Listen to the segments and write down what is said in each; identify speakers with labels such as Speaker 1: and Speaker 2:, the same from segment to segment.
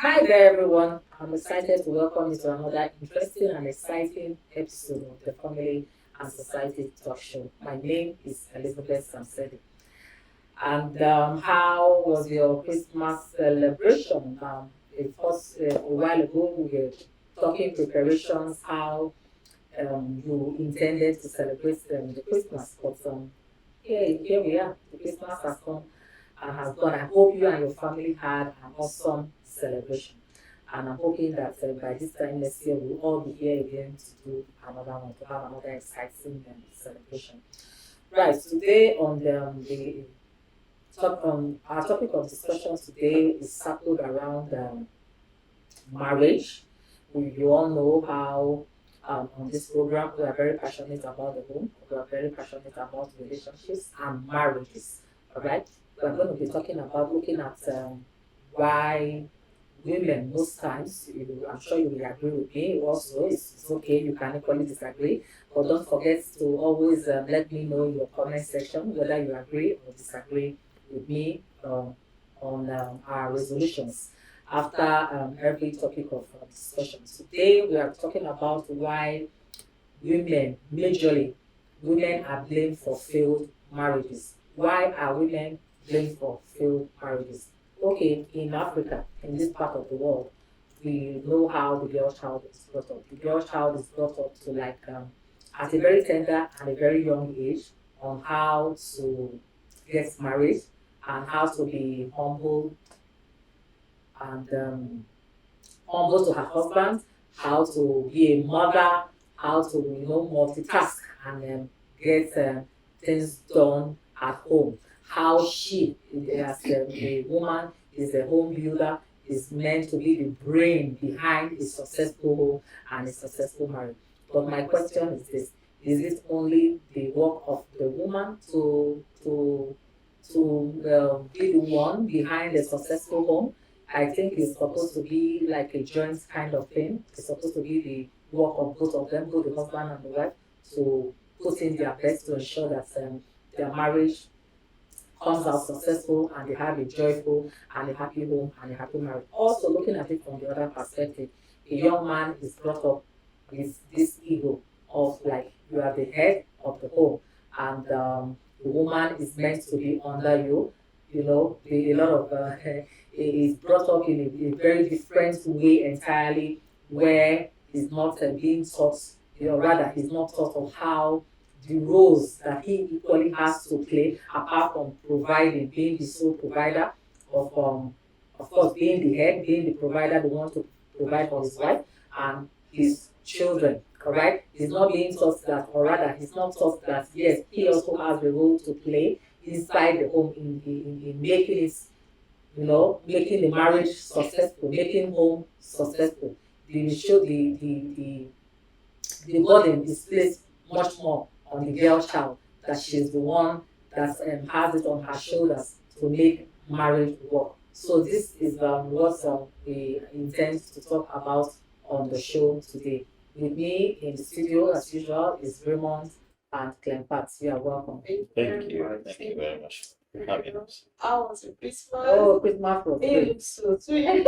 Speaker 1: Hi there, everyone. I'm excited to welcome you to another interesting and exciting episode of the Family and Society Talk Show. My name is Elizabeth Samsedi. And how was your Christmas celebration? A while ago, we were talking preparations, how you intended to celebrate the Christmas, but here we are. The Christmas has come and has gone. I hope you and your family had an awesome celebration. And I'm hoping that by this time next year, we'll all be here again to do another one, to have another exciting celebration. Right, today on our topic of discussion today is circled around marriage. You all know how on this program we are very passionate about the home, we are very passionate about relationships and marriages. All right, we are going to be talking about looking at why women most times, I'm sure you will agree with me also, it's okay, you can equally disagree, but don't forget to always let me know in your comment section whether you agree or disagree with me on our resolutions after every topic of discussion. Today we are talking about why majorly, women are blamed for failed marriages. Why are women blamed for failed marriages? Okay, in Africa, in this part of the world, we know how the girl child is brought up. The girl child is brought up to at a very tender and a very young age on how to get married and how to be humble and humble to her husband, how to be a mother, how to multitask and get things done at home. How she, as a woman, is a home builder, is meant to be the brain behind a successful home and a successful marriage. But my question is this: is it only the work of the woman to be the one behind a successful home? I think it's supposed to be like a joint kind of thing. It's supposed to be the work of both of them, both the husband and the wife, to put in their best to ensure that their marriage comes out successful and they have a joyful and a happy home and a happy marriage. Also, looking at it from the other perspective, a young man is brought up with this ego of like you are the head of the home and the woman is meant to be under you. A lot of is brought up in a very different way entirely, where he's not being taught, rather he's not taught of how the roles that he equally has to play, apart from providing, being the sole provider of course, being the head, being the provider, the one to provide for his wife and his children. Correct? He's not being taught that, or rather, he's not taught that yes, he also has a role to play inside the home in making it, making the marriage successful, making home successful. The burden is placed much more on the girl child, that she's the one that has it on her shoulders to make marriage work. So this is what we intend to talk about on the show today. With me in the studio, as usual, is Raymond and Clempat. You are welcome.
Speaker 2: Thank you. Thank you very much for having us.
Speaker 3: How was your Christmas?
Speaker 1: Oh, Christmas was great.
Speaker 3: So too.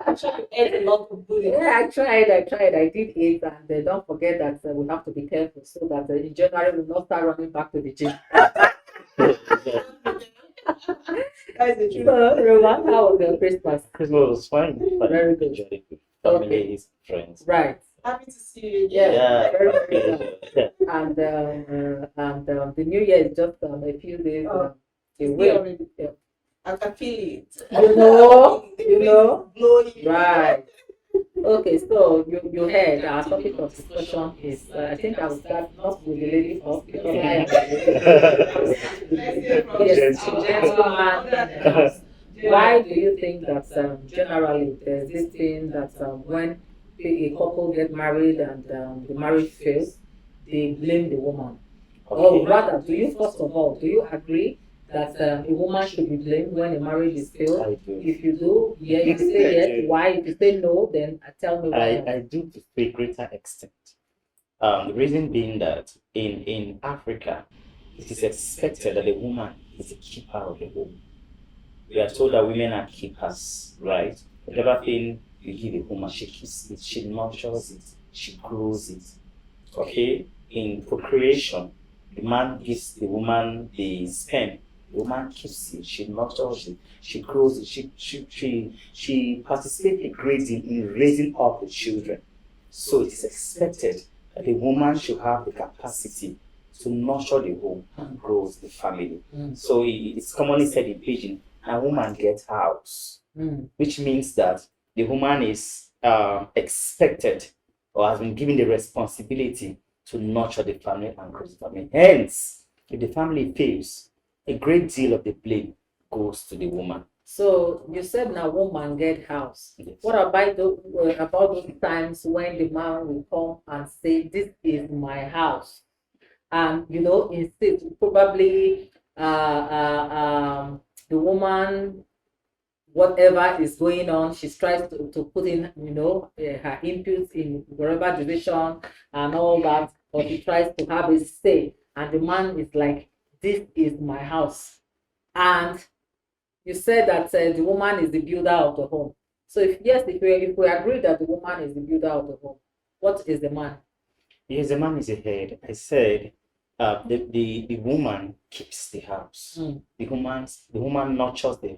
Speaker 3: I'm sure you ate a lot of food.
Speaker 1: Yeah, I tried. I did eat, and don't forget that we have to be careful so that in January we'll not start running back to the gym.
Speaker 3: That is the truth.
Speaker 1: So, Roman, how was your Christmas?
Speaker 2: Christmas was fine.
Speaker 1: Very good.
Speaker 2: Enjoyed with families, friends.
Speaker 1: Right.
Speaker 3: Happy to see you
Speaker 1: Yeah.
Speaker 3: again.
Speaker 1: Very, very good.
Speaker 2: Yeah.
Speaker 1: And the New Year is just a few days
Speaker 3: It's
Speaker 1: away.
Speaker 3: already.
Speaker 1: Yeah.
Speaker 3: I can feel it.
Speaker 1: You know.
Speaker 3: Blowing.
Speaker 1: Right. Okay, so you heard our topic of discussion is I think I will start not with the lady first because I am the lady. Yes, gentleman in the house. Why do you think that generally there's this thing that when a couple get married and the marriage fails, they blame the woman? Or rather, do you agree that a woman should be blamed when a marriage is failed?
Speaker 2: I do.
Speaker 1: If you do, yeah, you say yes. Why? If you say no, then tell me why.
Speaker 2: I do to a greater extent. The reason being that in Africa, it is expected that the woman is a keeper of the home. We are told that women are keepers, right? Whatever thing you give a woman, she keeps it, she nurtures it, she grows it. Okay? In procreation, the man gives the woman the sperm. The woman keeps it, she nurtures it, she grows it, she participates a great deal in raising up the children. So it is expected that the woman should have the capacity to nurture the home and grow the family. So it's commonly said in Pidgin, a woman gets house, which means that the woman is expected or has been given the responsibility to nurture the family and grow the family. Hence, if the family fails, a great deal of the blame goes to the woman.
Speaker 1: So you said now woman get house.
Speaker 2: Yes.
Speaker 1: What about those times when the man will come and say, "This is my house," and insist probably the woman, whatever is going on, she tries to put in her inputs in wherever division and all that, or she tries to have a say, and the man is like, "This is my house," and you said that the woman is the builder of the home. So if we agree that the woman is the builder of the home, what is the man?
Speaker 2: Yes, the man is a head. I said the woman keeps the house. The woman nurtures the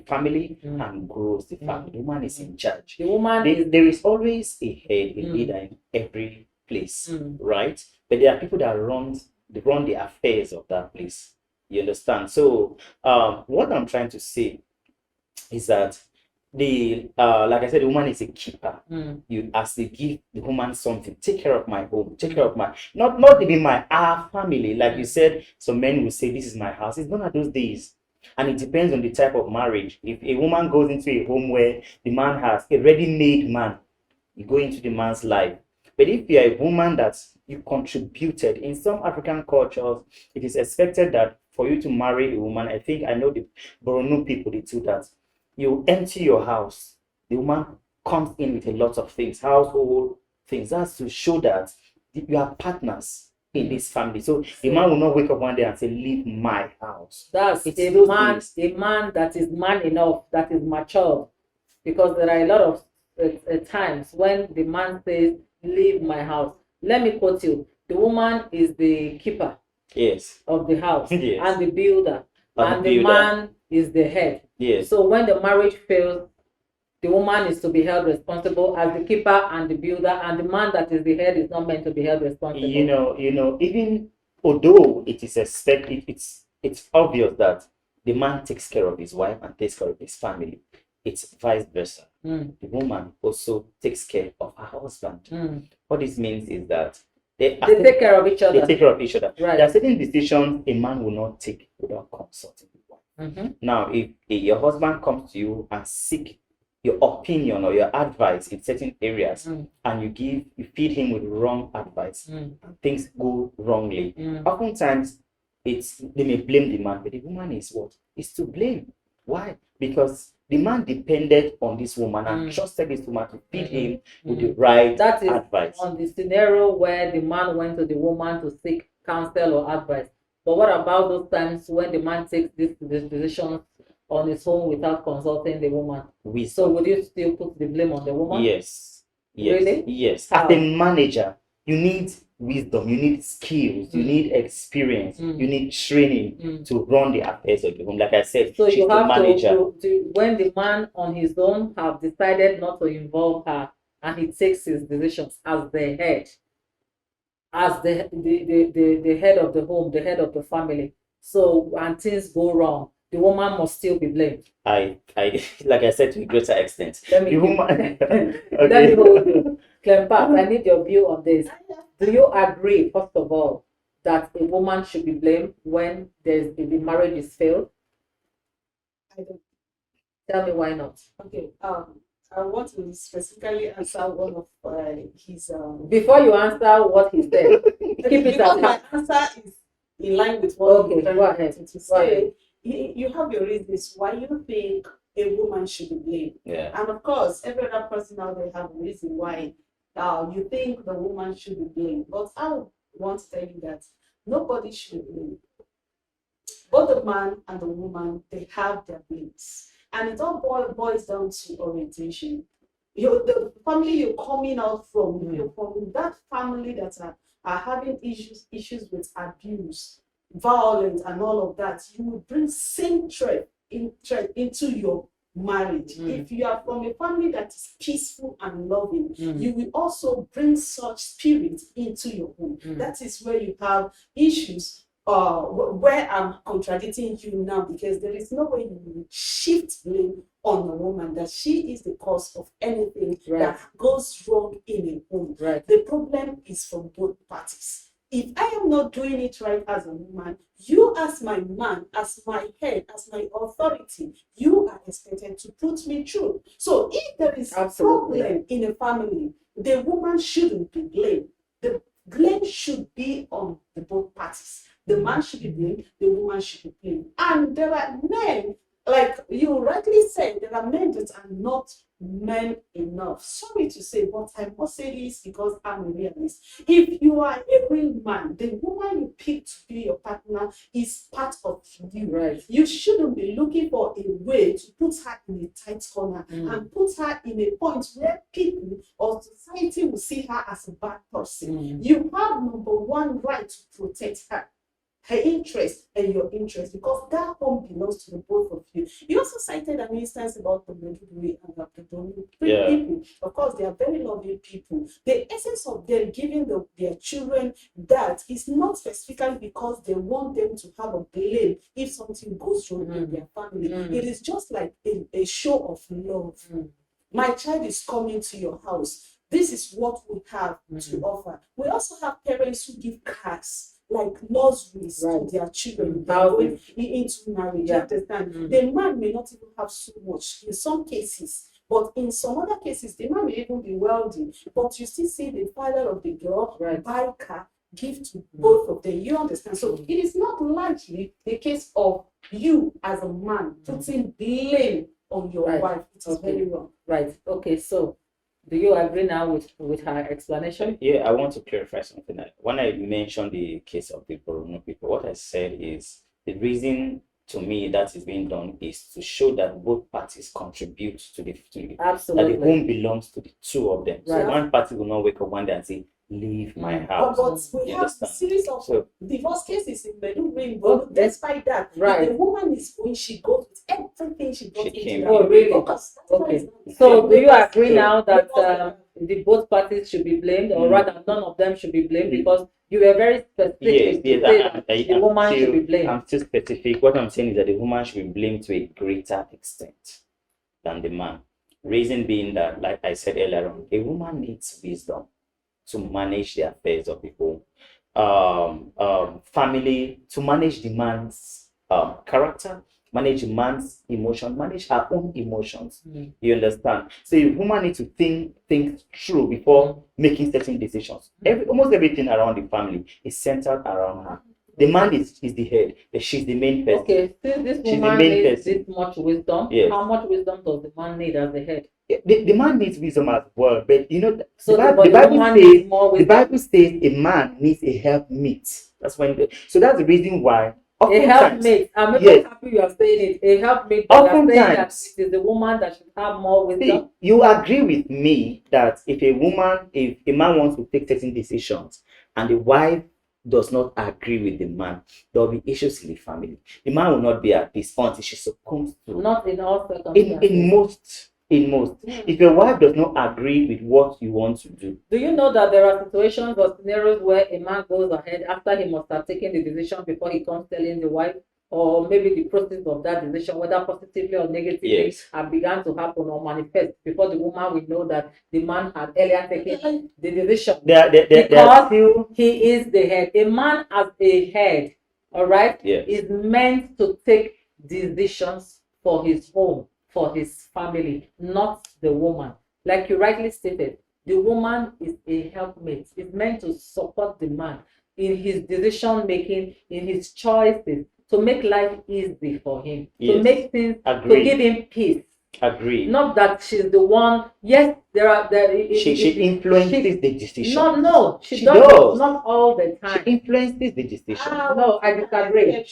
Speaker 2: family and grows the family. The woman is in charge.
Speaker 1: The woman
Speaker 2: there is always a head, a leader in every place, right? But there are people that run the affairs of that place. You understand? So what I'm trying to say is that like I said, the woman is a keeper. You as they give the woman something, take care of my home, take care of my not even our family. Like you said, some men will say, "This is my house." It's none of those days. And it depends on the type of marriage. If a woman goes into a home where the man has a ready-made man, you go into the man's life. But if you're a woman that you contributed, in some African cultures, it is expected that for you to marry a woman, I think I know the Boronu people, they do that. You empty your house. The woman comes in with a lot of things, household things. That's to show that you are partners in this family. So the man will not wake up one day and say, "Leave my house."
Speaker 1: That's
Speaker 2: It's
Speaker 1: a
Speaker 2: those
Speaker 1: man,
Speaker 2: days.
Speaker 1: a man that is man enough, that is mature, because there are a lot of times when the man says, "Leave my house." Let me quote you: the woman is the keeper
Speaker 2: Yes.
Speaker 1: of the house
Speaker 2: Yes.
Speaker 1: and the builder, and the
Speaker 2: builder.
Speaker 1: man is the head.
Speaker 2: Yes.
Speaker 1: So when the marriage fails, the woman is to be held responsible as the keeper and the builder, and the man that is the head is not meant to be held responsible.
Speaker 2: Even although it is expected, it's obvious that the man takes care of his wife and takes care of his family. It's vice versa. The woman also takes care of her husband. What this means is that they
Speaker 1: take care of each other.
Speaker 2: They take care of each other.
Speaker 1: Right.
Speaker 2: There are certain decisions a man will not take without consulting the wife. Now, if your husband comes to you and seek your opinion or your advice in certain areas, and you feed him with wrong advice, and things go wrongly, oftentimes they may blame the man, but the woman is what? Is to blame. Why? Because the man depended on this woman and trusted this woman to feed him with the right
Speaker 1: That is
Speaker 2: advice.
Speaker 1: on the scenario where the man went to the woman to seek counsel or advice. But what about those times when the man takes this decision on his own without consulting the woman? So would you still put the blame on the woman?
Speaker 2: Yes.
Speaker 1: Really?
Speaker 2: Yes.
Speaker 1: How?
Speaker 2: As a manager, you need wisdom, you need skills, you need experience, you need training to run the affairs of the home. Like I said,
Speaker 1: So
Speaker 2: she's
Speaker 1: you
Speaker 2: the
Speaker 1: have
Speaker 2: manager.
Speaker 1: to when the man on his own have decided not to involve her, and he takes his decisions as the head, as the head of the home, the head of the family. So when things go wrong, the woman must still be blamed.
Speaker 2: I like I said, to a greater extent.
Speaker 1: Let me
Speaker 2: The woman.
Speaker 1: let me hold you. Clempat, I need your view on this. Do you agree, first of all, that a woman should be blamed when the marriage is failed?
Speaker 3: I don't.
Speaker 1: Tell me why not.
Speaker 3: Okay. I want to specifically answer one of his.
Speaker 1: Before you answer what he said, keep it
Speaker 3: because
Speaker 1: at
Speaker 3: my
Speaker 1: hand.
Speaker 3: answer is in line with what
Speaker 1: Okay,
Speaker 3: you're trying
Speaker 1: go ahead.
Speaker 3: to
Speaker 1: Go
Speaker 3: say.
Speaker 1: ahead.
Speaker 3: You have your reasons why you think a woman should be blamed.
Speaker 2: Yeah.
Speaker 3: And of course, every other person out there have a reason why you think the woman should be blamed. But I want to tell you that nobody should be blamed. Both the man and the woman, they have their blames. And it all boils down to orientation. The family you're coming out from, if you're from that family that are having issues with abuse, violence, and all of that, you will bring same thread into your marriage. If you are from a family that is peaceful and loving, you will also bring such spirit into your home. That is where you have issues. Where I'm contradicting you now, because there is no way you will shift blame on a woman that she is the cause of anything that goes wrong in a home. The problem is from both parties. If I am not doing it right as a woman, you as my man, as my head, as my authority, you are expected to put me through. So if there is a problem in a family, the woman shouldn't be blamed. The blame should be on the both parties. The man should be blamed, the woman should be blamed. And there are men, like you rightly said, there are men that are not men enough. Sorry to say, but I must say this because I'm a realist. If you are a real man, the woman you pick to be your partner is part of you. You shouldn't be looking for a way to put her in a tight corner and put her in a point where people or society will see her as a bad person. You have number one right to protect her interest and your interest, because that home belongs to the both of you. You also cited an instance about the Meduguri and the people. Of course, they are very loving people. The essence of them giving their children that is not specifically because they want them to have a blame if something goes wrong in their family. It is just like a show of love. My child is coming to your house. This is what we have to offer. We also have parents who give cars, like nurseries to their children going into marriage. You understand? The man may not even have so much in some cases, but in some other cases, the man may even be wealthy. But you still see the father of the girl buy a car, give to both of them. You understand? So it is not largely the case of you as a man putting blame on your wife. It is very wrong.
Speaker 1: Okay, so do you agree now with her explanation?
Speaker 2: Yeah, I want to clarify something. When I mentioned the case of the Borno people, what I said is the reason to me that is being done is to show that both parties contribute to the
Speaker 1: Absolutely.
Speaker 2: that the home belongs to the two of them. So one party will not wake up one day and say, leave my house.
Speaker 3: But we have a series of divorce cases in Meduguri, but despite that, if the woman is going, she goes with everything she got into.
Speaker 1: Oh, really? Okay. So do you agree now that the both parties should be blamed, or rather none of them should be blamed, because you were very specific to say that the woman should be blamed?
Speaker 2: I'm still specific. What I'm saying is that the woman should be blamed to a greater extent than the man. Reason being that, like I said earlier on, a woman needs wisdom to manage the affairs of the home, family, to manage the man's character, manage the man's emotion, manage her own emotions. You understand? So a woman needs to think through before making certain decisions. Almost everything around the family is centered around her. The man is the head, but she's the main person.
Speaker 1: Okay, since this woman needs this much wisdom, how much wisdom does the man need as the head?
Speaker 2: The man needs wisdom as well, but you know,
Speaker 1: so
Speaker 2: the Bible says a man needs a helpmeet. That's so that's the reason why.
Speaker 1: A helpmate. I'm even happy you are saying it. A helpmate. But you're saying that it is the woman that should have more wisdom.
Speaker 2: See, you agree with me that if a man wants to take certain decisions and the wife does not agree with the man, there will be issues in the family. The man will not be at peace until she succumbs to.
Speaker 1: Not in all circumstances.
Speaker 2: In most. If your wife does not agree with what you want to do.
Speaker 1: Do you know that there are situations or scenarios where a man goes ahead after he must have taken the decision before he comes telling the wife, or maybe the process of that decision, whether positively or negatively, have begun to happen or manifest before the woman will know that the man had earlier taken the decision? Because he is the head. A man as a head, all right, is meant to take decisions for his home, for his family, not the woman. Like you rightly stated, the woman is a helpmate. It's meant to support the man in his decision making, in his choices, to make life easy for him, to make things, to give him peace.
Speaker 2: Agree.
Speaker 1: Not that she's the one. Yes,
Speaker 2: She influences the decision.
Speaker 1: No, she
Speaker 2: She
Speaker 1: does.
Speaker 2: does.
Speaker 1: Not all the
Speaker 2: She
Speaker 1: time.
Speaker 2: influences the decision.
Speaker 1: No, I disagree.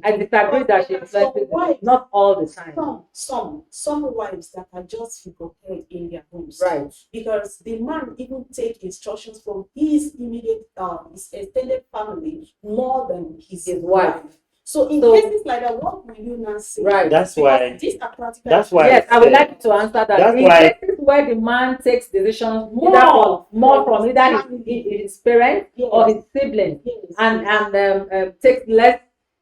Speaker 1: I disagree that she influences it. Not all the time.
Speaker 3: Some wives that are just figurehead in their homes.
Speaker 1: Right.
Speaker 3: Because the man even take instructions from his immediate, his extended family more than his wife. So in cases like that, what will you now say?
Speaker 1: Right.
Speaker 2: That's
Speaker 3: Because
Speaker 2: why.
Speaker 3: these are practical.
Speaker 2: That's why.
Speaker 1: Yes, I would like to answer that.
Speaker 2: That's
Speaker 1: in
Speaker 2: why.
Speaker 1: cases where the man takes decisions
Speaker 3: More
Speaker 1: from either his parents or his siblings, and takes less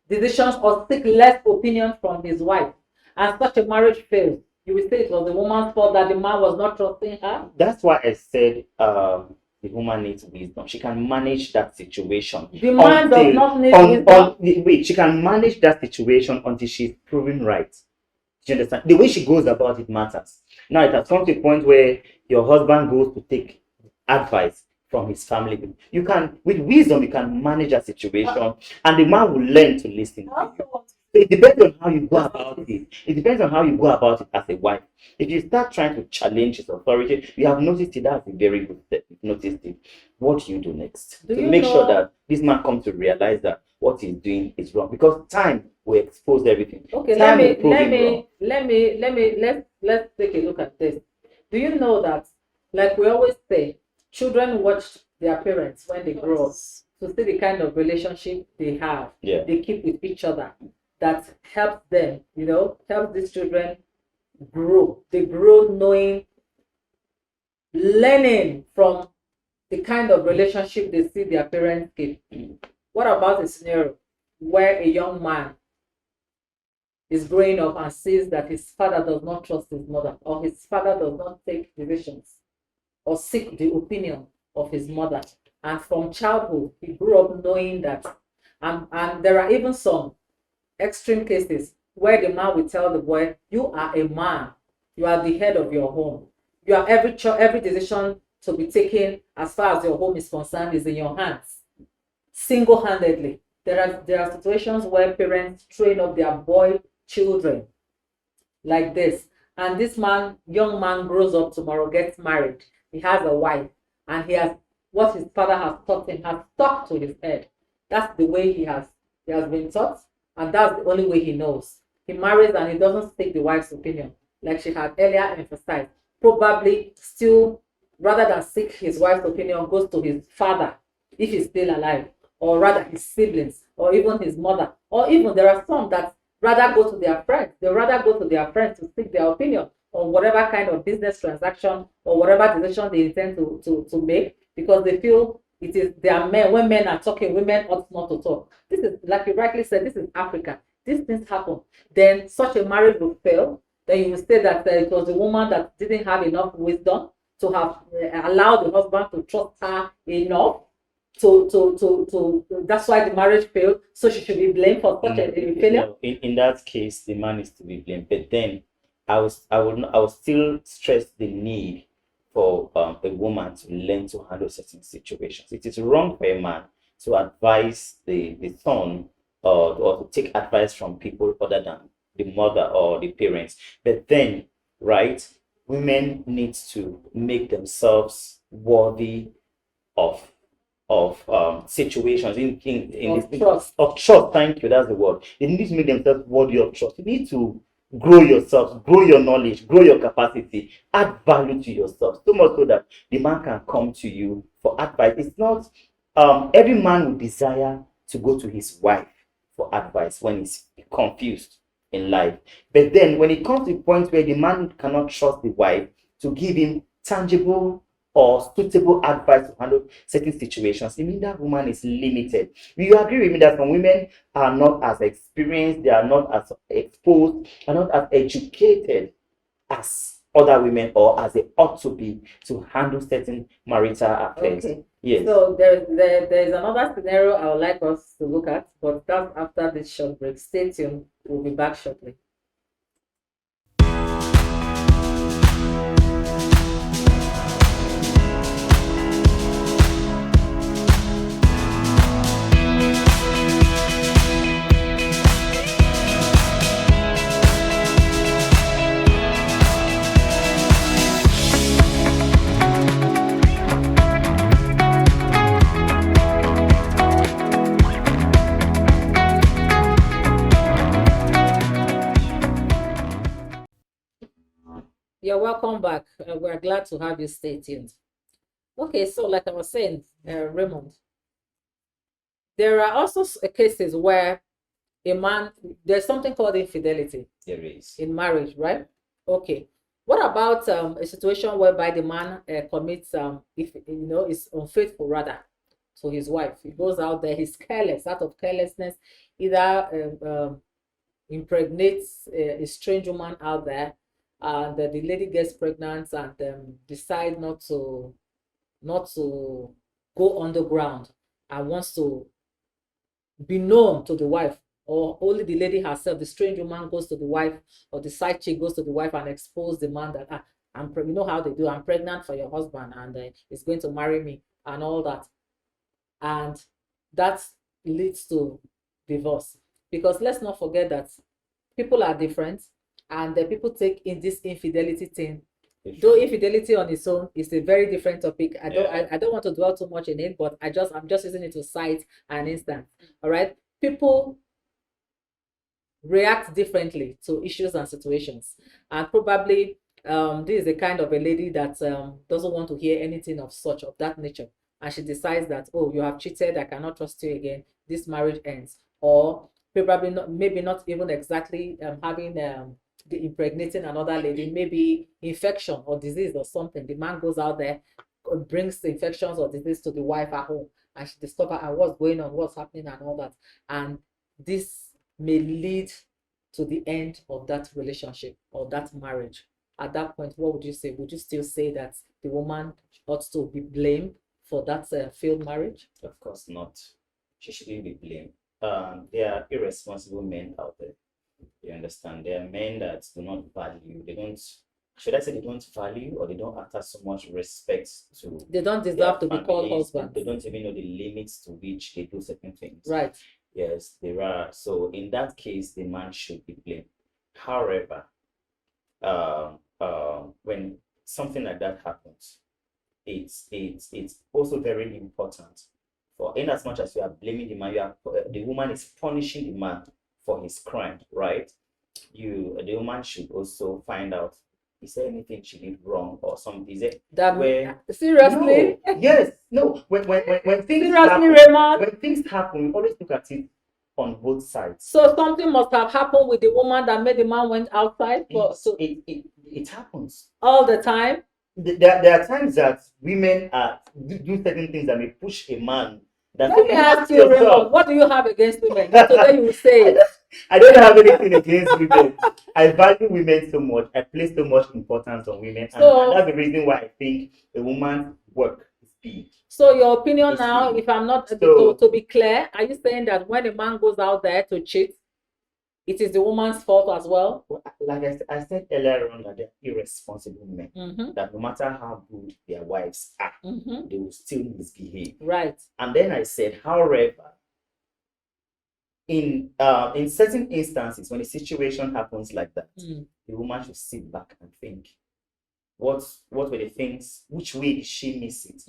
Speaker 1: decisions or seek less opinion from his wife, and such a marriage fails, you will say it was the woman's fault that the man was not trusting her.
Speaker 2: That's why I said the woman needs wisdom. She can manage that situation.
Speaker 1: The man does not need wisdom.
Speaker 2: Wait, she can manage that situation until she's proven right. Do you understand? The way she goes about it matters. Now it has come to a point where your husband goes to take advice from his family. You can, with wisdom, you can manage that situation, and the man will learn to listen to you. So it depends on how you go about it. It depends on how you go about it as a wife. If you start trying to challenge his authority, you have noticed it. That's a very good step. You've noticed it. What do you do next to make sure that this man comes to realize that what he's doing is wrong? Because time will expose everything.
Speaker 1: Okay, let's take a look at this. Do you know that, like we always say, children watch their parents when they grow up to see the kind of relationship they have, they keep with each other, that helps them, help these children grow. They grow knowing, learning from the kind of relationship they see their parents keep. What about a scenario where a young man is growing up and sees that his father does not trust his mother, or his father does not take decisions or seek the opinion of his mother, and from childhood he grew up knowing that, and there are even some extreme cases where the man will tell the boy, you are a man, you are the head of your home, you are every decision to be taken as far as your home is concerned is in your hands, single-handedly. There are situations where parents train up their boy children like this, and this young man grows up tomorrow, gets married, he has a wife, and he has what his father has taught him has stuck to his head. That's the way he has been taught, and that's the only way he knows. He marries and he doesn't take the wife's opinion, like she had earlier emphasized. Probably still, rather than seek his wife's opinion, goes to his father if he's still alive, or rather his siblings, or even his mother, or even there are some that rather go to their friends. They rather go to their friends to seek their opinion on whatever kind of business transaction or whatever decision they intend to make, because they feel it is their men. When men are talking, women ought not to talk. This is, like you rightly said, this is Africa. These things happen. Then such a marriage will fail. Then you will say that it was the woman that didn't have enough wisdom to have allowed the husband to trust her enough. That's why the marriage failed. So she should be blamed for such a failure.
Speaker 2: No, in that case, the man is to be blamed. But then I will still stress the need for a woman to learn to handle certain situations. It is wrong for a man to advise the son or to take advice from people other than the mother or the parents. But then, right, women need to make themselves worthy of situations of trust. Thank you, that's the word. They need to make themselves worthy of trust. You need to grow yourself, grow your knowledge, grow your capacity, add value to yourself, so much so that the man can come to you for advice. It's not every man would desire to go to his wife for advice when he's confused in life. But then when it comes to a point where the man cannot trust the wife to give him tangible or suitable advice to handle certain situations, it means that woman is limited. Will you agree with me that some women are not as experienced, they are not as exposed, are not as educated as other women, or as they ought to be, to handle certain marital affairs?
Speaker 1: Okay.
Speaker 2: Yes.
Speaker 1: So there's another scenario I would like us to look at, but that's after this short break. Stay tuned. We'll be back shortly. You're welcome back. We're glad to have you. Stay tuned. Okay, so like I was saying, Raymond, there are also cases where a man, there's something called infidelity
Speaker 2: There is.
Speaker 1: in marriage, right? Okay. What about a situation whereby the man commits, if is unfaithful rather to his wife? He goes out there, he's careless, out of carelessness, either impregnates a strange woman out there, and the lady gets pregnant and decide not to go underground and wants to be known to the wife, or only the lady herself, the strange woman goes to the wife, or the side chick goes to the wife and expose the man that you know how they do, I'm pregnant for your husband and he's going to marry me and all that, and that leads to divorce. Because let's not forget that people are different, and the people take in this infidelity thing. Though infidelity on its own is a very different topic, I don't want to dwell too much in it, but I'm just using it to cite an instance. All right, people react differently to issues and situations, and probably this is a kind of a lady that doesn't want to hear anything of such of that nature, and she decides that, oh, you have cheated, I cannot trust you again, this marriage ends. Or probably not, maybe not even exactly having the impregnating another lady, maybe infection or disease or something. The man goes out there, brings infections or disease to the wife at home, and she discovers what's going on, what's happening, and all that. And this may lead to the end of that relationship or that marriage. At that point, what would you say? Would you still say that the woman ought to be blamed for that failed marriage?
Speaker 2: Of course not. She shouldn't be blamed. There are irresponsible men out there. You understand? There are men that do not value, they don't, should I say they don't value, or they don't attach so much respect to
Speaker 1: They don't
Speaker 2: their
Speaker 1: deserve to be called
Speaker 2: families.
Speaker 1: husbands.
Speaker 2: They don't even know the limits to which they do certain things.
Speaker 1: Right.
Speaker 2: Yes, there are. So in that case, the man should be blamed. However, when something like that happens, it's also very important for, in as much as you are blaming the man, the woman is punishing the man for his crime, right? The woman should also find out, is there anything she did wrong or something? Is it
Speaker 1: That
Speaker 2: where
Speaker 1: seriously?
Speaker 2: no, yes, no. When things
Speaker 1: Seriously,
Speaker 2: happen,
Speaker 1: Raymond?
Speaker 2: when things happen, we always look at it on both sides.
Speaker 1: So something must have happened with the woman that made the man went outside
Speaker 2: It happens
Speaker 1: all the time.
Speaker 2: There are times that women do certain things that may push a man. That
Speaker 1: Let me ask you, Raymond, what do you have against women? Today you will say
Speaker 2: I don't have anything against women. I value women so much. I place so much importance on women, and that's the reason why I think a woman's work is big.
Speaker 1: So your opinion now, if I'm not to be clear, are you saying that when a man goes out there to cheat, it is the woman's fault as well?
Speaker 2: Like I said earlier on, that they're irresponsible men.
Speaker 1: Mm-hmm.
Speaker 2: That no matter how good their wives are,
Speaker 1: mm-hmm.
Speaker 2: they will still misbehave.
Speaker 1: Right.
Speaker 2: And then I said, however, in certain instances, when a situation happens like that, the woman should sit back and think, what were the things, which way did she miss it?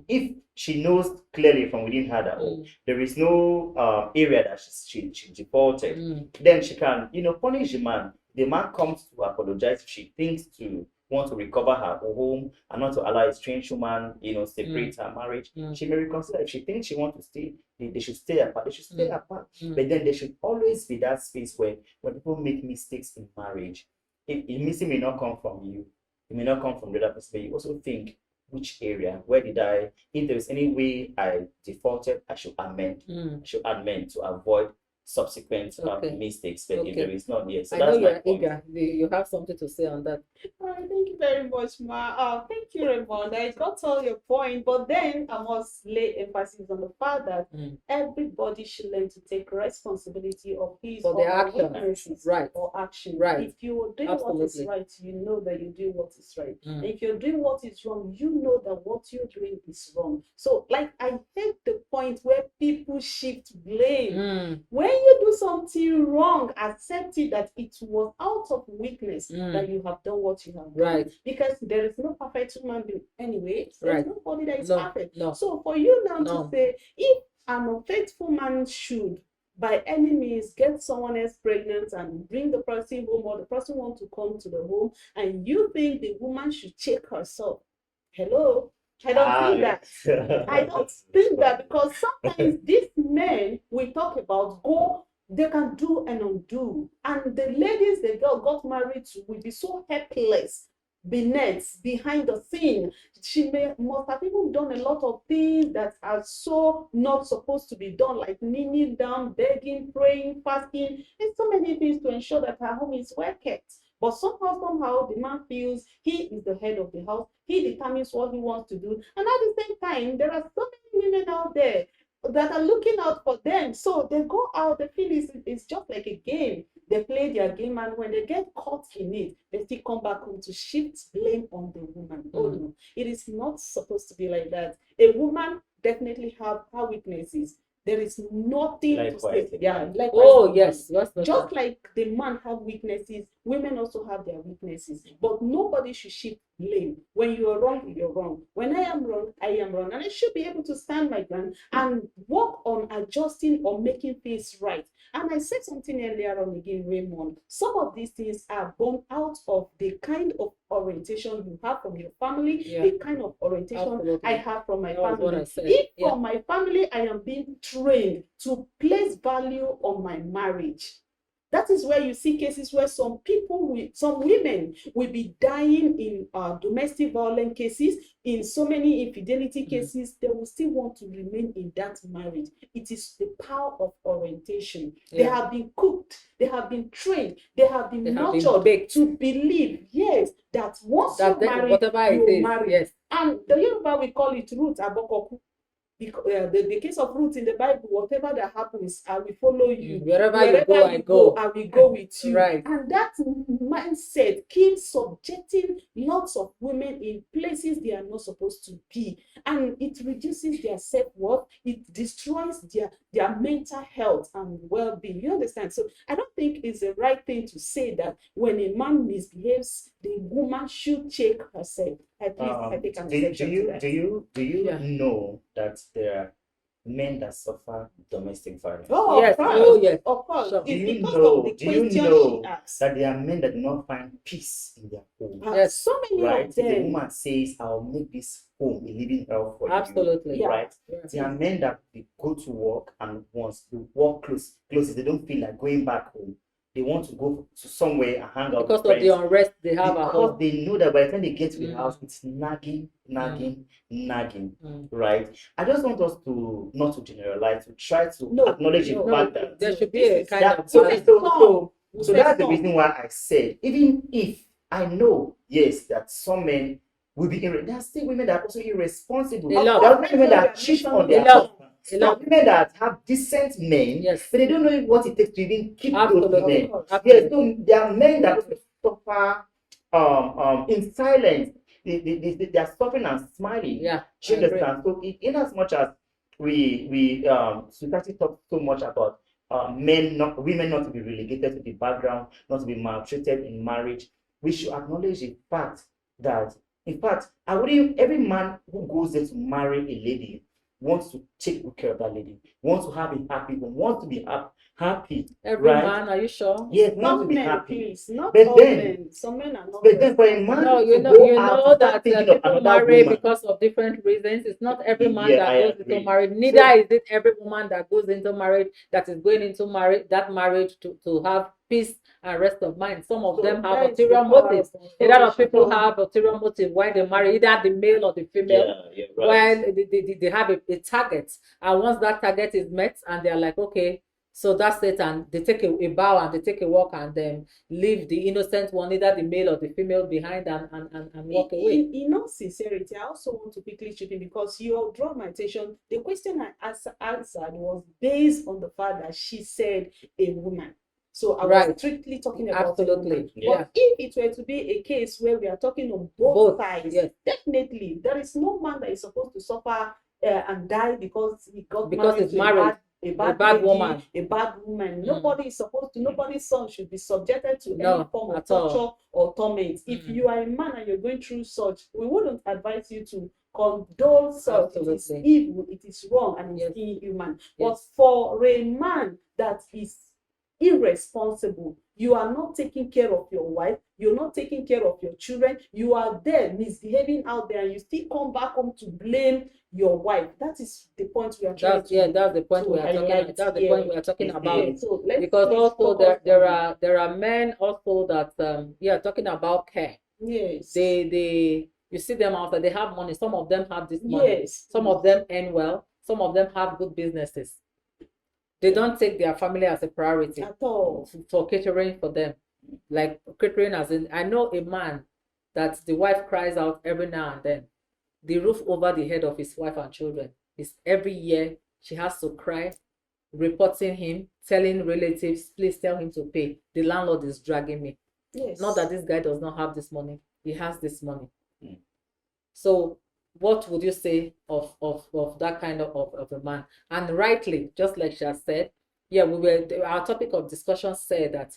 Speaker 2: If she knows clearly from within her that there is no area that she defaulted, then she can punish the man. The man comes to apologize if she thinks to want to recover her home and not to allow a strange woman separate her marriage. She may reconsider. If she thinks she wants to stay, they should stay apart. They should stay apart. But then there should always be that space where when people make mistakes in marriage, missing may not come from you. It may not come from the other person, but you also think, which area, where did if there's any way I defaulted, I should amend. I should amend to avoid subsequent mistakes. But if there is not yet, so
Speaker 1: I
Speaker 2: that's
Speaker 1: know you're eager. You have something to say on that.
Speaker 3: Thank you very much, Ma. Thank you, Raymond. I got all your point, but then I must lay emphasis on the fact that everybody should learn to take responsibility of his or her weaknesses or action.
Speaker 1: Right.
Speaker 3: If you are doing what is right, you know that you do what is right. And if you're doing what is wrong, you know that what you're doing is wrong. So, like, I take the point where people shift blame. When you do something wrong, accept it that it was out of weakness that you have done what you have done.
Speaker 1: Right.
Speaker 3: Because there is no perfect human being anyway. There's nobody that is perfect.
Speaker 1: No.
Speaker 3: So for you now to say, if an unfaithful man should by any means get someone else pregnant and bring the person home, or the person wants to come to the home, and you think the woman should check herself. Hello? I don't think that. I don't think that, because sometimes these men we talk about go, they can do and undo. And the ladies they got married to will be so helpless beneath, behind the scene. She must have even done a lot of things that are so not supposed to be done, like kneeling down, begging, praying, fasting, and so many things to ensure that her home is well kept. But somehow, the man feels he is the head of the house. He determines what he wants to do. And at the same time, there are so many women out there that are looking out for them. So they go out, they feel it's just like a game. They play their game, and when they get caught in it, they still come back home to shift blame on the woman. Oh no, it is not supposed to be like that. A woman definitely have her weaknesses. There is nothing to say. Yeah, likewise.
Speaker 1: Oh yes,
Speaker 3: Just like the man have weaknesses, women also have their weaknesses. But nobody should shift blame. When you are wrong, you're wrong. When I am wrong, I am wrong. And I should be able to stand my ground and work on adjusting or making things right. And I said something earlier on again, Raymond. Some of these things are born out of the kind of orientation you have from your family, the kind of orientation I have from my family. If from my family I am being trained to place value on my marriage, that is where you see cases where some women will be dying in domestic violence cases, in so many infidelity cases. They will still want to remain in that marriage. It is the power of orientation. They have been cooked, they have been trained, they have been nurtured to believe, yes, that once you marry, you marry. Yes. And the Yoruba we call it root abokoku. The case of Ruth in the Bible, whatever that happens, I will follow you.
Speaker 1: Wherever you go, I go.
Speaker 3: I will go with you.
Speaker 1: Right.
Speaker 3: And that mindset keeps subjecting lots of women in places they are not supposed to be. And it reduces their self-worth. It destroys their mental health and well-being. You understand? So I don't think it's the right thing to say that when a man misbehaves, the woman should check herself. I think I'm
Speaker 2: do you know that there are men that suffer domestic violence?
Speaker 3: Oh, yes.
Speaker 1: Oh, yes.
Speaker 3: Of course.
Speaker 2: Do you know that there are men that do not find peace in their home?
Speaker 3: Yes. So many
Speaker 2: right?
Speaker 3: of them.
Speaker 2: The woman says, "I'll make this home a living hell for
Speaker 1: Absolutely.
Speaker 2: you." Right? Yeah. There are men that they go to work, and once the work closes, they don't feel like going back home. They want to go to somewhere and hang out
Speaker 1: because of the unrest they have at home.
Speaker 2: Because they know that by the time they get to the house, it's nagging, right? I just want us to not to generalize, to try to acknowledge the fact that
Speaker 1: there should be a kind of
Speaker 2: so that's the reason why I said, even if I know, yes, that some men will be there are still women that are also irresponsible. There are women that cheat on their husband. There are women that have decent men, but they don't know what it takes to even keep those men. Yes, so there are men that suffer in silence. They are suffering and smiling.
Speaker 1: Yeah,
Speaker 2: you understand? So in as much as we society talks so much about women not to be relegated to the background, not to be maltreated in marriage, we should acknowledge the fact that, in fact, every man who goes there to marry a lady wants to take good care of that lady, wants to have a happy home, wants to be happy.
Speaker 1: Every man, are you sure?
Speaker 2: Yes,
Speaker 3: not
Speaker 2: to be
Speaker 3: men,
Speaker 2: happy.
Speaker 3: Please. Not
Speaker 2: but
Speaker 3: all
Speaker 2: then,
Speaker 3: men. Some men are not.
Speaker 2: But then for a man,
Speaker 1: no, you know that people marry because of different reasons. It's not every man that goes into marriage. Neither is it every woman that goes into marriage that is going into marriage to have peace and rest of mind. Some of them have ulterior motives. A lot of people have ulterior motive why they marry, either the male or the female.
Speaker 2: Yeah, right.
Speaker 1: While they have a target, and once that target is met, and they're like, okay, so that's it, and they take a bow and they take a walk and then leave the innocent one, either the male or the female, behind and walk away.
Speaker 3: In all sincerity, I also want to quickly chip in, because you draw my attention. The question I answered was based on the fact that she said a woman. So I was strictly talking about
Speaker 1: absolutely.
Speaker 3: But if it were to be a case where we are talking on both sides, definitely there is no man that is supposed to suffer and die because he got married to a bad woman. Nobody's supposed to. Nobody's son should be subjected to any form of torture or torment. If you are a man and you're going through such, we wouldn't advise you to condone such. It is
Speaker 1: Absolutely.
Speaker 3: evil, it is wrong, and
Speaker 1: Yes.
Speaker 3: it's inhuman. But
Speaker 1: Yes.
Speaker 3: for a man that is irresponsible, you are not taking care of your wife, you're not taking care of your children, you are there misbehaving out there, and you still come back home to blame your wife. That is the point we are trying
Speaker 1: That's that's the point
Speaker 3: to
Speaker 1: we are talking
Speaker 3: highlight
Speaker 1: about. That's the
Speaker 3: here.
Speaker 1: point we are talking about.
Speaker 3: Yeah, so let's
Speaker 1: Because
Speaker 3: please
Speaker 1: also
Speaker 3: focus on
Speaker 1: there are men also that talking about care.
Speaker 3: yes.
Speaker 1: They you see them outside, they have money. Some of them have this money.
Speaker 3: Yes.
Speaker 1: Some of them earn well. Some of them have good businesses. They don't take their family as a priority
Speaker 3: At all.
Speaker 1: for catering for them. Like catering as in, I know a man that the wife cries out every now and then. The roof over the head of his wife and children is every year she has to cry, reporting him, telling relatives, please tell him to pay. The landlord is dragging me.
Speaker 3: Yes.
Speaker 1: Not that this guy does not have this money. He has this money.
Speaker 2: Mm.
Speaker 1: So what would you say of that kind of a man? And rightly, just like she has said, our topic of discussion said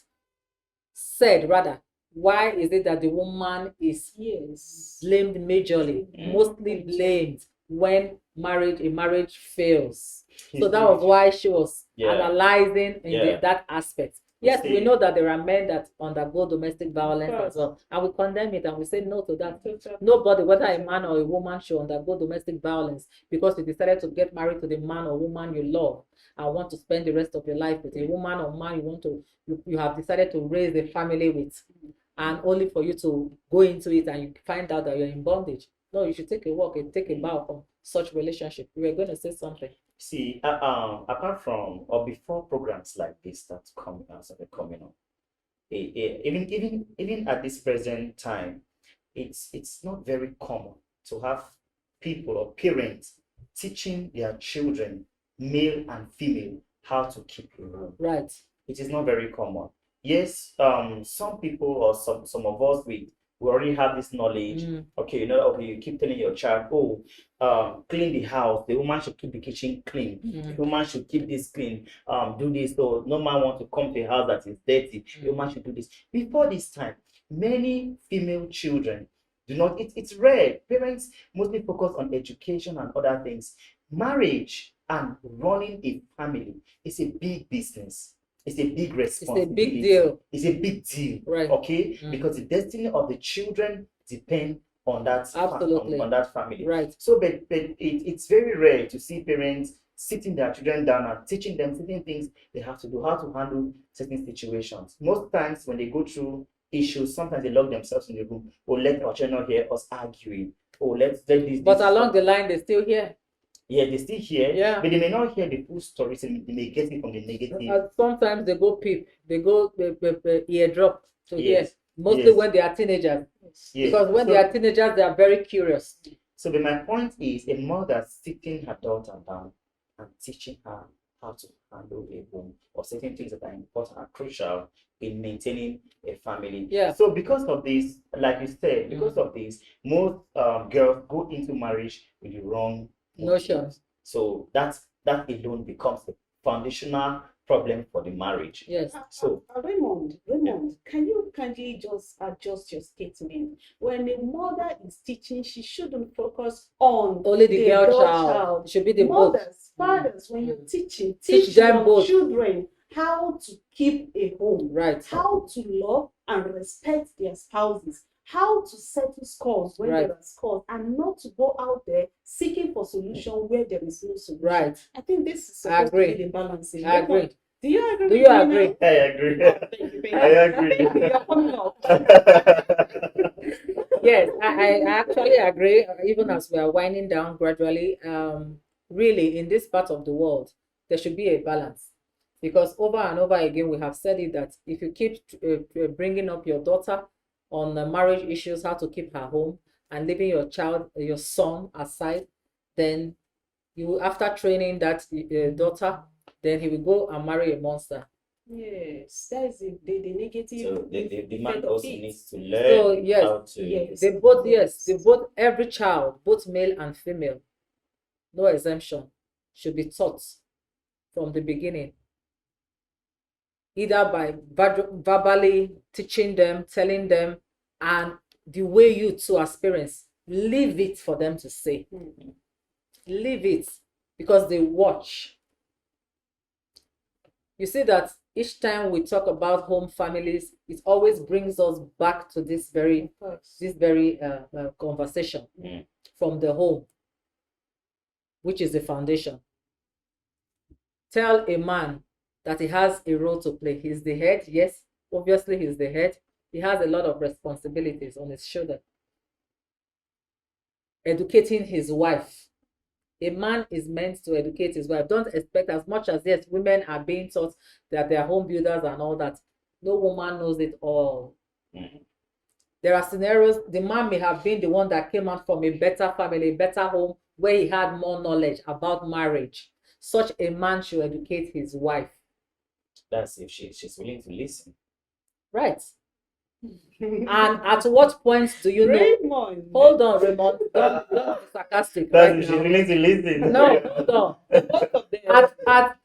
Speaker 1: rather, why is it that the woman is
Speaker 3: yes.
Speaker 1: blamed majorly, mostly blamed when a marriage fails? So that was why she was analyzing in that aspect. Yes, we know that there are men that undergo domestic violence as well, and we condemn it and we say no to that. Nobody, whether a man or a woman, should undergo domestic violence because you decided to get married to the man or woman you love and want to spend the rest of your life with a woman or man you have decided to raise a family with, and only for you to go into it and you find out that you're in bondage. No, you should take a walk and take a bow from such relationship. We were going to say something.
Speaker 2: See, apart from or before programs like this started coming on, even at this present time, it's not very common to have people or parents teaching their children, male and female, how to keep a room.
Speaker 1: Right.
Speaker 2: It is not very common. Yes, some people or some of us we already have this knowledge. Okay, you keep telling your child, clean the house. The woman should keep the kitchen clean. The woman should keep this clean. Do this. So no man want to come to a house that is dirty. The woman should do this. Before this time, many female children do not. It's rare. Parents mostly focus on education and other things. Marriage and running a family is a big business. It's a big responsibility.
Speaker 1: It's a big deal.
Speaker 2: It's a big deal.
Speaker 1: Right.
Speaker 2: Okay? Because the destiny of the children depend on that on that family.
Speaker 1: Right.
Speaker 2: So but it's very rare to see parents sitting their children down and teaching them certain things they have to do, how to handle certain situations. Most times when they go through issues, sometimes they lock themselves in the room or let our children hear us arguing. Let's let this.
Speaker 1: But along the line, they still hear.
Speaker 2: Yeah, they still hear,
Speaker 1: but
Speaker 2: they may not hear the full story, so they may get it from the negative.
Speaker 1: Sometimes they go eardrop to hear, mostly when they are teenagers. Because when they are teenagers, they are very curious.
Speaker 2: So my point is, a mother sitting her daughter down and teaching her how to handle a home or certain things that are important and crucial in maintaining a family. So because of this, like you said, because of this, most girls go into marriage with the wrong notions. So that alone becomes the foundational problem for the marriage.
Speaker 1: Yes.
Speaker 2: So
Speaker 3: Raymond, can you kindly just adjust your statement? When a mother is teaching, she shouldn't focus on
Speaker 1: only the girl child. It should be the
Speaker 3: mothers, fathers. When you're teaching, teach them both children how to keep a home,
Speaker 1: right?
Speaker 3: How to love and respect their spouses. How to settle scores when there are scores, and not to go out there seeking for solution where there is no solution.
Speaker 1: Right.
Speaker 3: I think this is supposed to be the balancing.
Speaker 1: I agree.
Speaker 3: Do you agree?
Speaker 1: Do you agree?
Speaker 2: I agree.
Speaker 3: Thank you.
Speaker 2: I agree.
Speaker 3: Thank you. You're coming up.
Speaker 1: Yes, I actually agree. Even as we are winding down gradually, really in this part of the world, there should be a balance. Because over and over again, we have said it that if you keep bringing up your daughter on the marriage issues, how to keep her home, and leaving your son aside, then you, after training that daughter, then he will go and marry a monster.
Speaker 3: Yes, that is the negative.
Speaker 2: So the man also needs to learn how to.
Speaker 1: They both every child, both male and female, no exemption, should be taught from the beginning, either by verbally teaching them, telling them, and the way you too as parents leave it for them to say. Leave it, because they watch. You see that each time we talk about home families, it always brings us back to this very conversation from the home, which is the foundation. Tell a man that he has a role to play. He's the head. Yes, obviously he's the head. He has a lot of responsibilities on his shoulder. Educating his wife. A man is meant to educate his wife. Don't expect, as much as, yes, women are being taught that they are home builders and all that, no woman knows it all. There are scenarios, the man may have been the one that came out from a better family, a better home, where he had more knowledge about marriage. Such a man should educate his wife.
Speaker 2: That's if she's willing to listen.
Speaker 1: Right. And at what point do you know?
Speaker 3: Raymond.
Speaker 1: Hold on, Raymond. Don't be sarcastic.
Speaker 2: That's
Speaker 1: Right
Speaker 2: if she's
Speaker 1: now.
Speaker 2: willing to listen.
Speaker 1: No, hold on.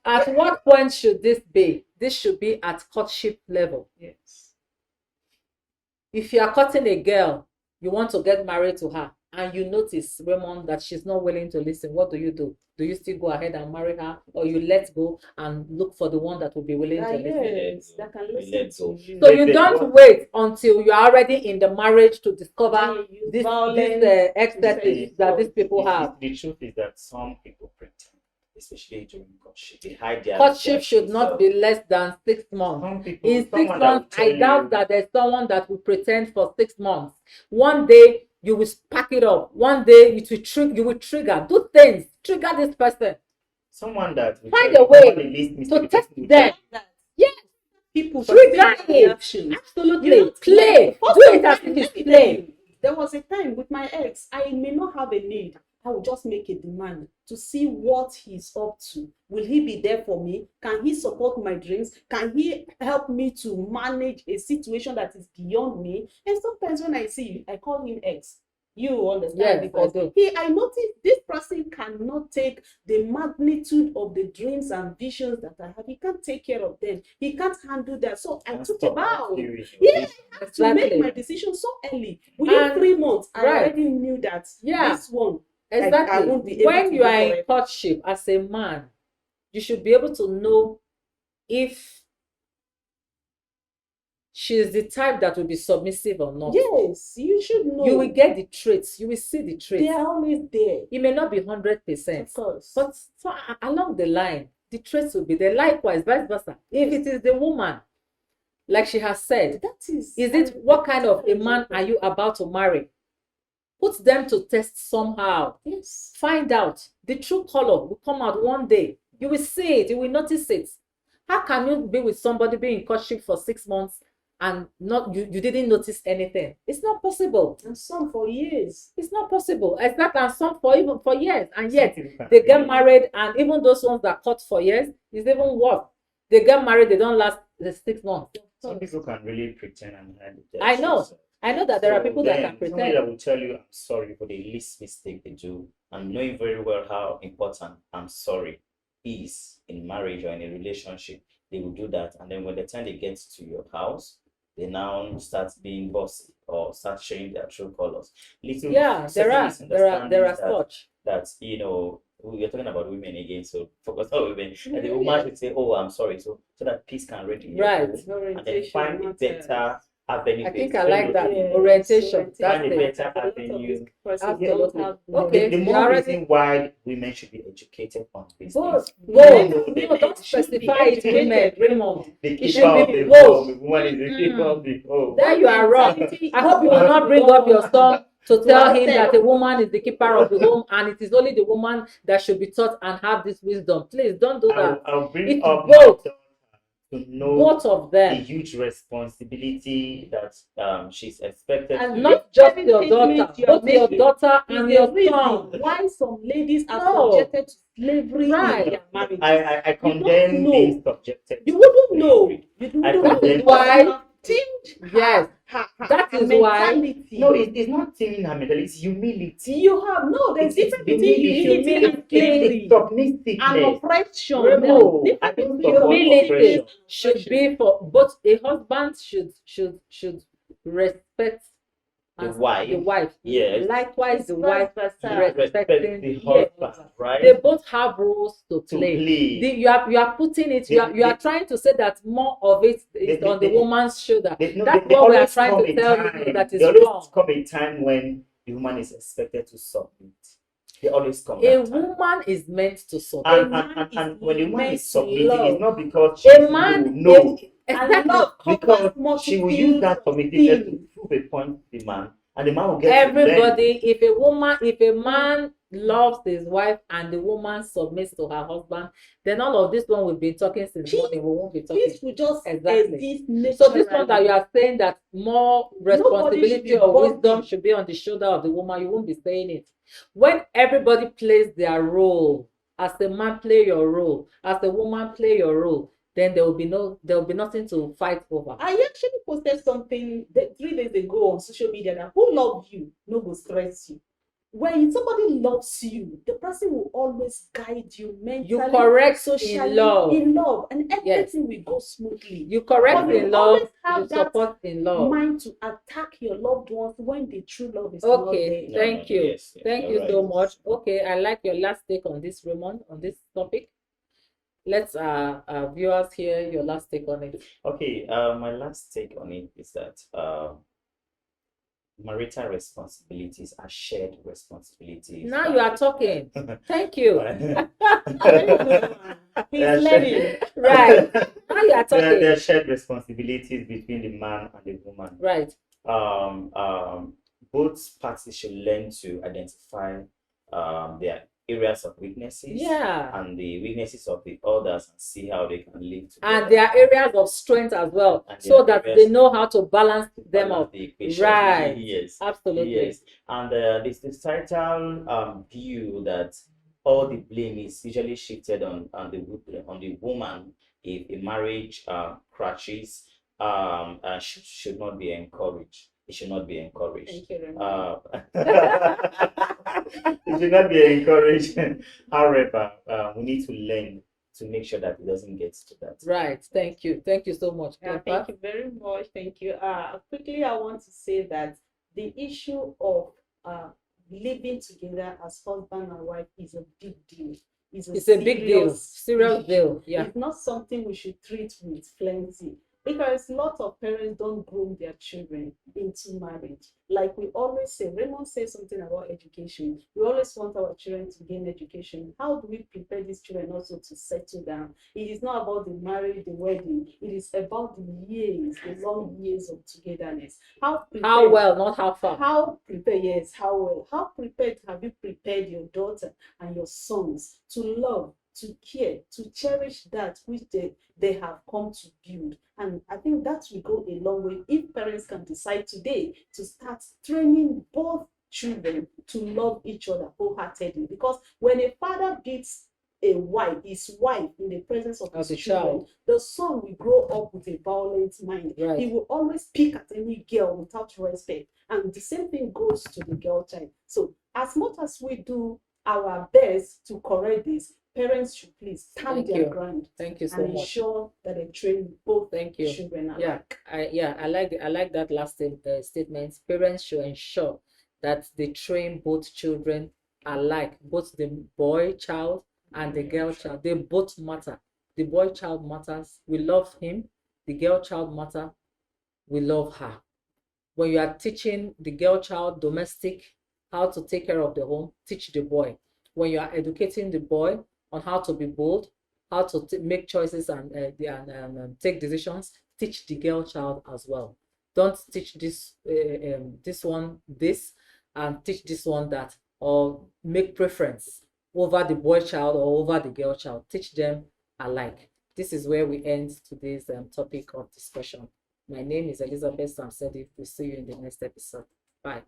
Speaker 1: At what point should this be? This should be at courtship level.
Speaker 3: Yes.
Speaker 1: If you are courting a girl, you want to get married to her, and you notice, Raymond, that she's not willing to listen, what do? Do you still go ahead and marry her, or you let go and look for the one that will be willing to listen?
Speaker 3: Yes, that can listen to you.
Speaker 1: So you don't wait until you are already in the marriage to discover this excesses that these people have.
Speaker 2: The truth is that some people pretend, especially during courtship. They hide their
Speaker 1: Courtship should not be less than 6 months. In 6 months, I doubt that there's someone that will pretend for 6 months. One day you will pack it up. One day you will trigger. Do things. Trigger this person.
Speaker 2: Someone that
Speaker 1: find a way to test them. Yes.
Speaker 3: People
Speaker 1: trigger it. Absolutely. Play. Do it as it is play.
Speaker 3: There was a time with my ex, I may not have a need. I will just make a demand to see what he's up to. Will he be there for me? Can he support my dreams? Can he help me to manage a situation that is beyond me? And sometimes when I see you, I call him ex. You understand?
Speaker 1: Yes,
Speaker 3: because I noticed this person cannot take the magnitude of the dreams and visions that I have. He can't take care of them. He can't handle that. So I took a vow. Yeah, I had to make my decision so early. Within 3 months, I already knew that this one.
Speaker 1: Exactly.
Speaker 3: I won't be able
Speaker 1: when
Speaker 3: to
Speaker 1: you are in courtship as a man, you should be able to know if she is the type that will be submissive or not.
Speaker 3: Yes, you should know.
Speaker 1: You will get the traits. You will see the traits.
Speaker 3: They are always there.
Speaker 1: It may not be 100%.
Speaker 3: Of course.
Speaker 1: But along the line, the traits will be there. Likewise, vice versa. If it is the woman, like she has said, is it what kind of a man are you about to marry? Put them to test somehow.
Speaker 3: Yes.
Speaker 1: Find out. The true color will come out one day. You will see it. You will notice it. How can you be with somebody, be in courtship for 6 months and you didn't notice anything? It's not possible.
Speaker 3: And some for years.
Speaker 1: It's not possible. Exactly. And some even for years. And yet they get married, and even those ones that court for years is even worse. They get married, they don't last the 6 months.
Speaker 2: Some people can really pretend and hide it.
Speaker 1: I know. I know that there are people that can pretend.
Speaker 2: Somebody that will tell you, I'm sorry for the least mistake they do, and knowing very well how important I'm sorry is in marriage or in a relationship, they will do that. And then when the time they get to your house, they now start being bossy or start showing their true colors.
Speaker 1: There are such.
Speaker 2: That, we are talking about women again, so focus on women. And the woman would say, oh, I'm sorry, so that peace can reign in your home. And then find a better avenue.
Speaker 1: I think I like that. Orientation.
Speaker 2: Find a better avenue.
Speaker 1: Absolutely.
Speaker 2: Okay. The more reason why women should be educated on this.
Speaker 1: Both. Don't specify it, women, Raymond.
Speaker 2: It should be both. The woman is the keeper of the home.
Speaker 1: There you are wrong. I hope you will not bring up your son to tell him that a woman is the keeper of the home, and it is only the woman that should be taught and have this wisdom. Please don't do that.
Speaker 2: I'll bring up
Speaker 1: both.
Speaker 2: To know
Speaker 1: both of them.
Speaker 2: The huge responsibility that she's expected.
Speaker 1: And not just your daughter, both your daughter and your son.
Speaker 3: Why some ladies are subjected to slavery in their marriage?
Speaker 2: I condemn being subjected.
Speaker 3: You wouldn't know.
Speaker 1: That is why. Yes. That is why.
Speaker 2: No, it's not teaming her mentality. It's humility.
Speaker 3: You have there's difference between humility and slavery and oppression.
Speaker 1: Humility should be for both. A husband should respect
Speaker 2: the
Speaker 1: and
Speaker 2: wife,
Speaker 1: the wife.
Speaker 2: yes,
Speaker 1: Likewise, the
Speaker 3: Vice
Speaker 1: wife
Speaker 3: versa.
Speaker 2: respect
Speaker 1: respecting
Speaker 2: the
Speaker 1: yes.
Speaker 2: husband, right?
Speaker 1: They both have roles to
Speaker 2: To
Speaker 1: play.
Speaker 2: play.
Speaker 1: You are putting it. You are trying to say that more of it is on the woman's shoulder. That's what we are trying to tell you that is
Speaker 2: there always
Speaker 1: wrong.
Speaker 2: come a time when the woman is expected to submit. They always come
Speaker 1: A
Speaker 2: that time.
Speaker 1: woman is meant to submit.
Speaker 2: And when a woman is submitting,
Speaker 3: love.
Speaker 2: it's not because she's
Speaker 1: A man,
Speaker 2: no,
Speaker 3: And love
Speaker 2: because
Speaker 3: covers
Speaker 2: she will use that submissiveness to
Speaker 3: things.
Speaker 2: prove a point to the man, and the man will get to learn.
Speaker 1: everybody, if a man loves his wife and the woman submits to her husband, then all of this one we've been talking since morning, we won't be talking.
Speaker 3: Peace will just
Speaker 1: Exactly.
Speaker 3: exist
Speaker 1: So this one that you
Speaker 3: naturally.
Speaker 1: are saying that more
Speaker 3: Nobody should
Speaker 1: responsibility
Speaker 3: be
Speaker 1: or wisdom
Speaker 3: burdened.
Speaker 1: should be on the shoulder of the woman, you won't be saying it. When everybody plays their role, as a man play your role, as a woman play your role, then there will be nothing to fight over.
Speaker 3: I actually posted something 3 days ago on social media that who love you no go stress you. When somebody loves you, the person will always guide you mentally,
Speaker 1: You correct
Speaker 3: socially,
Speaker 1: in love.
Speaker 3: and everything will go smoothly.
Speaker 1: You correct
Speaker 3: But
Speaker 1: in
Speaker 3: you
Speaker 1: love,
Speaker 3: always
Speaker 1: you
Speaker 3: have that
Speaker 1: support in love.
Speaker 3: mind to attack your loved ones when the true love is not
Speaker 1: Okay,
Speaker 3: there.
Speaker 1: thank you.
Speaker 2: Yes,
Speaker 1: Thank
Speaker 2: you're
Speaker 1: you so
Speaker 2: right.
Speaker 1: much. Okay, I like your last take on this, Raymond, on this topic. Let's viewers hear your last take on it.
Speaker 2: Okay, my last take on it is that marital responsibilities are shared responsibilities.
Speaker 1: Now you are talking. Thank you.
Speaker 3: He's learning.
Speaker 1: Right. Now you are talking.
Speaker 2: There are shared responsibilities between the man and the woman.
Speaker 1: Right.
Speaker 2: Both parties should learn to identify their areas of weaknesses,
Speaker 1: Yeah.
Speaker 2: and the weaknesses of the others, and see how they can live together.
Speaker 1: And their areas of strength as well,
Speaker 2: And
Speaker 1: so
Speaker 2: their
Speaker 1: that
Speaker 2: areas
Speaker 1: they know how to balance them
Speaker 2: balance
Speaker 1: up.
Speaker 2: the equation.
Speaker 1: Right.
Speaker 2: Yes.
Speaker 1: Absolutely.
Speaker 2: Yes. And this societal view that all the blame is usually shifted on the woman if a marriage crashes, should not be encouraged. It should not be encouraged.
Speaker 3: Thank you very much.
Speaker 2: It should not be encouraged. However, we need to learn to make sure that it doesn't get to that.
Speaker 1: Right. Thank you. Thank you so much.
Speaker 3: Thank you very much. Thank you. Quickly, I want to say that the issue of living together as husband and wife is a big deal.
Speaker 1: It's a big deal. Serious deal. Yeah.
Speaker 3: It's not something we should treat with plenty, because a lot of parents don't groom their children into marriage. Like we always say, Raymond says something about education. We always want our children to gain education. How do we prepare these children also to settle down? It is not about the marriage, the wedding. It is about the years, the long years of togetherness. How
Speaker 1: well, not how far.
Speaker 3: How prepared, yes, how well. How prepared have you prepared your daughter and your sons to love, to care, to cherish that which they have come to build? And I think that will go a long way if parents can decide today to start training both children to love each other wholeheartedly. Because when a father beats his wife in the presence of his children, the son will grow up with a violent mind.
Speaker 1: Right.
Speaker 3: He will always pick at any girl without respect. And the same thing goes to the girl child. So as much as we do our best to correct this, parents should please stand their ground.
Speaker 1: Thank you so
Speaker 3: and
Speaker 1: much.
Speaker 3: ensure that they train both children alike.
Speaker 1: I like that last statement. Parents should ensure that they train both children alike, both the boy child and the girl child. They both matter. The boy child matters. We love him. The girl child matter. We love her. When you are teaching the girl child domestic, how to take care of the home, teach the boy. When you are educating the boy on how to be bold, how to make choices and take decisions, teach the girl child as well. Don't teach this one this and teach this one that, or make preference over the boy child or over the girl child. Teach them alike. This is where we end today's topic of discussion. My name is Elizabeth Samsedi. We'll see you in the next episode. Bye.